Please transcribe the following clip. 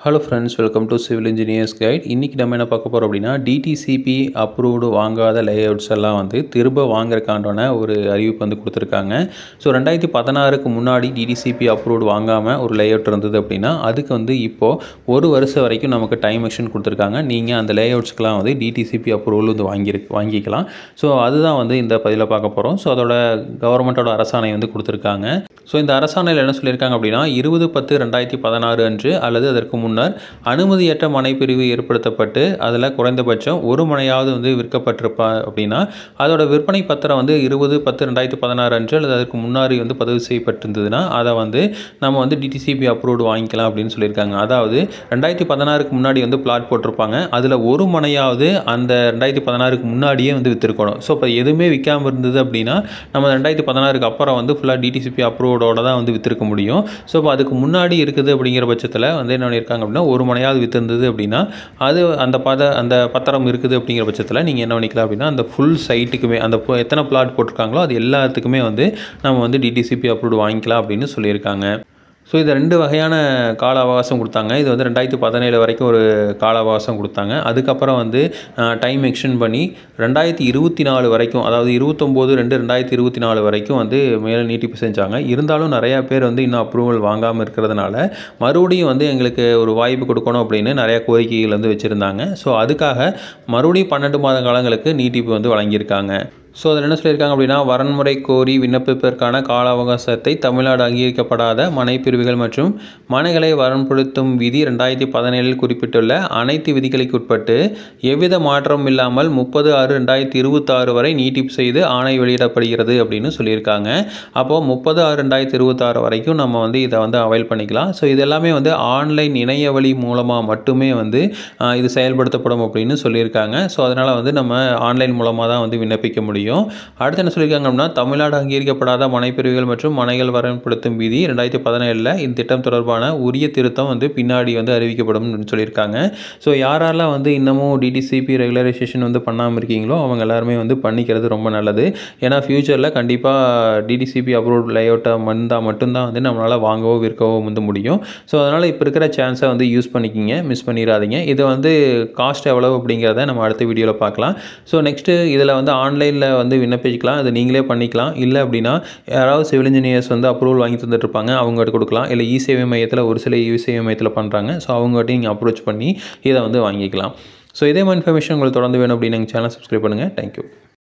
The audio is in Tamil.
Hello friends, welcome to Civil Engineers Guide. இன்னைக்கு நம்ம என்ன பார்க்க போறோம் அப்படினா DTCP அப்ரூவ்டு வாங்காத லேஅவுட்ஸ் எல்லாம் வந்து திரும்ப வாங்குறதுக்கான ஒரு அறிவிப்பு வந்து கொடுத்திருக்காங்க. ஸோ 2016க்கு முன்னாடி DTCP அப்ரூவ்டு வாங்காம ஒரு லேஅவுட் இருந்தது அப்படினா அதுக்கு வந்து இப்போ ஒரு வருஷம் வரைக்கும் நமக்கு டைம் எக்ஸ்டென்ஷன் கொடுத்திருக்காங்க. நீங்க அந்த லேஅவுட்ஸ்க்குலாம் வந்து DTCP அப்ரூவல் வந்து வாங்கிக்கலாம். ஸோ அதுதான் வந்து இந்த பதில பார்க்க போறோம். ஸோ அதோட கவர்மெண்டோட அரசாணை வந்து கொடுத்திருக்காங்க. ஸோ இந்த அரசாணையில் என்ன சொல்லியிருக்காங்க அப்படின்னா 20/10/2016 அன்று அல்லது அதற்கு முன்னர் அனுமதியற்ற மனைப்பிரிவு ஏற்படுத்தப்பட்டு அதில் குறைந்தபட்சம் ஒரு மனையாவது வந்து விற்கப்பட்டிருப்பா அப்படின்னா அதோட விற்பனை பத்திரம் வந்து 20/10/2016 அன்று அல்லது அதற்கு முன்னாடி வந்து பதிவு செய்யப்பட்டிருந்ததுன்னா அதை வந்து நம்ம வந்து DTCP அப்ரூவ்டு வாங்கிக்கலாம் அப்படின்னு சொல்லியிருக்காங்க. அதாவது 2016க்கு முன்னாடி வந்து பிளாட் போட்டிருப்பாங்க, அதில் ஒரு மனையாவது அந்த 2016க்கு முன்னாடியே வந்து விற்றுருக்கணும். ஸோ இப்போ எதுவுமே விற்காமல் இருந்தது அப்படின்னா நம்ம 2016க்கு அப்புறம் வந்து ஃபுல்லாக DTCP அப்ரூவ்டோட தான் வந்து விற்றுருக்க முடியும். ஸோ இப்போ அதுக்கு முன்னாடி இருக்குது அப்படிங்கிற பட்சத்தில் வந்து என்ன பண்ணியிருக்காங்க அப்படின்னா ஒரு மனையாவது விற்றுருந்தது அப்படின்னா அது அந்த பத்திரம் இருக்குது அப்படிங்கிற பட்சத்தில் நீங்கள் என்ன பண்ணிக்கலாம் அப்படின்னா அந்த ஃபுல் சைட்டுக்குமே அந்த எத்தனை பிளாட் போட்டிருக்காங்களோ அது எல்லாத்துக்குமே வந்து நம்ம வந்து DTCP அப்ரூவ்டு வாங்கிக்கலாம் அப்படின்னு சொல்லியிருக்காங்க. ஸோ இது 2 வகையான கால அவகாசம் கொடுத்தாங்க. இது வந்து 2017 வரைக்கும் ஒரு கால அவகாசம் கொடுத்தாங்க. அதுக்கப்புறம் வந்து டைம் எக்ஸ்டெண்ட் பண்ணி 2024 வரைக்கும், அதாவது 29/2/2024 வரைக்கும் வந்து மேலே நீட்டிப்பு செஞ்சாங்க. இருந்தாலும் நிறையா பேர் வந்து இன்னும் அப்ரூவல் வாங்காமல் இருக்கிறதுனால மறுபடியும் வந்து எங்களுக்கு ஒரு வாய்ப்பு கொடுக்கணும் அப்படின்னு நிறையா கோரிக்கைகள் வந்து வச்சுருந்தாங்க. ஸோ அதுக்காக மறுபடியும் 12 மாத காலங்களுக்கு நீட்டிப்பு வந்து வழங்கியிருக்காங்க. ஸோ அதில் என்ன சொல்லியிருக்காங்க அப்படின்னா வரன்முறை கோரி விண்ணப்பிப்பதற்கான கால அவகாசத்தை தமிழ்நாடு அங்கீகரிக்கப்படாத மனைப்பிரிவுகள் மற்றும் மனைகளை வரன்படுத்தும் விதி 2017 குறிப்பிட்டுள்ள அனைத்து விதிகளுக்கு உட்பட்டு எவ்வித மாற்றமும் இல்லாமல் 30/6/2026 வரை நீட்டிப்பு செய்து ஆணை வெளியிடப்படுகிறது அப்படின்னு சொல்லியிருக்காங்க. அப்போது 30/6/2026 வரைக்கும் நம்ம வந்து இதை வந்து அவைல் பண்ணிக்கலாம். ஸோ இது எல்லாமே வந்து ஆன்லைன் இணைய வழி மூலமாக மட்டுமே வந்து இது செயல்படுத்தப்படும் அப்படின்னு சொல்லியிருக்காங்க. ஸோ அதனால் வந்து நம்ம ஆன்லைன் மூலமாக தான் வந்து விண்ணப்பிக்க முடியும். அடுத்து என்ன சொல்லியிருக்காங்க அப்படின்னா தமிழ்நாடு அங்கீகரிக்கப்படாத மனைப்பிரிவுகள் மற்றும் மனைகள் வரன்படுத்தும் விதி 2017 இந்த திட்டம் தொடர்பான உரிய திருத்தம் வந்து பின்னாடி வந்து அறிவிக்கப்படும் சொல்லியிருக்காங்க. ஸோ யாரெல்லாம் வந்து இன்னமும் DTCP ரெகுலரைசேஷன் வந்து பண்ணாமல் இருக்கீங்களோ அவங்க எல்லாருமே வந்து பண்ணிக்கிறது ரொம்ப நல்லது. ஏன்னா ஃபியூச்சரில் கண்டிப்பாக DTCP அப்ரூவ்ட் லேஅவுட்டை வந்தால் மட்டும்தான் வந்து நம்மளால் வாங்கவோ விற்கவோ வந்து முடியும். ஸோ அதனால் இப்போ இருக்கிற சான்ஸை வந்து யூஸ் பண்ணிக்கிங்க, மிஸ் பண்ணிடாதீங்க. இது வந்து காஸ்ட் எவ்வளவு அப்படிங்கிறத நம்ம அடுத்த வீடியோவில் பார்க்கலாம். ஸோ நெக்ஸ்ட்டு இதில் வந்து ஆன்லைனில் வந்து விண்ணப்பிக்கலாம், அதை நீங்களே பண்ணிக்கலாம். இல்லை அப்படின்னா யாராவது சிவில் இன்ஜினியர்ஸ் வந்து அப்ரூவல் வாங்கி தந்துட்டு இருப்பாங்க, அவங்ககிட்ட கொடுக்கலாம். இல்லை இ-சேவை மையத்தில் ஒரு சில இ-சேவை மையத்தில் பண்ணுறாங்க. ஸோ அவங்ககிட்ட நீங்கள் அப்ரோச் பண்ணி இதை வந்து வாங்கிக்கலாம். ஸோ இதே மாதிரி இன்ஃபர்மேஷன் உங்களுக்கு தொடர்ந்து வேணும் அப்படின்னு எங்கள் சேனல் சப்ஸ்கிரைப் பண்ணுங்கள். தேங்க்யூ.